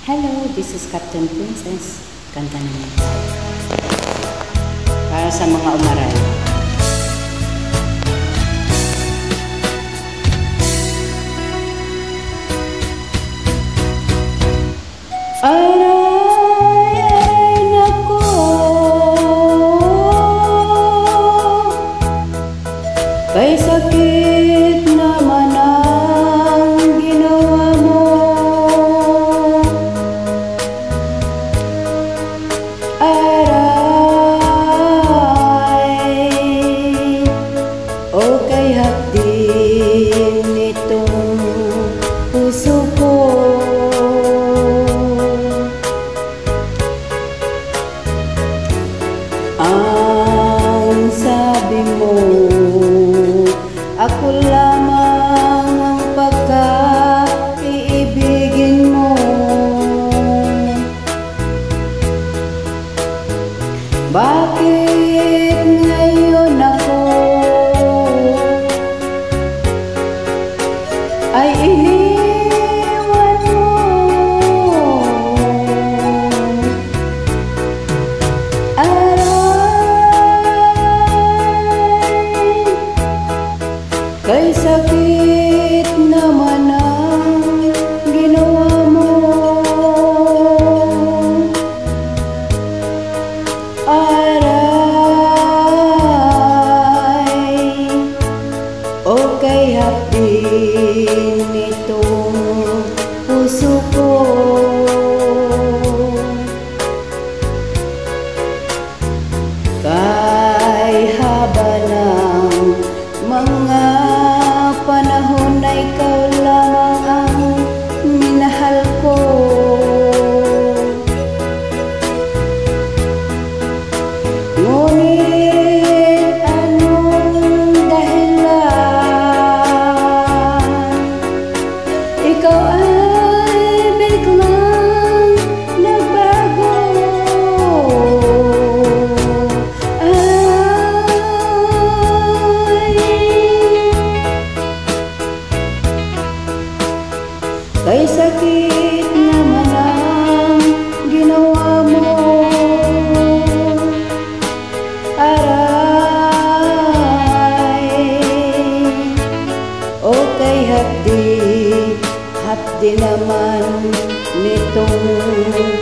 Hello, this is Captain Princess. Kanta naman para sa mga umaray. Aray nako, kay sakit naman ang ginawa mo. Aray, o kay hapdin nitong puso ko. Ang sabi mo, ako lamang ang pagka-iibigin mo. Bakit ngayon ako ay iniwan mo? Kay sakit naman ang ginawa mo. Aray, o kay hapdin nitong puso ko. Kay haba ng mga panahon na ikaw lamang ang minahal ko. Ngunit anong dahilan ikaw ay biglang nagbago? Kay sakit naman ang ginawa mo. Aray, o kay hapdi naman nitong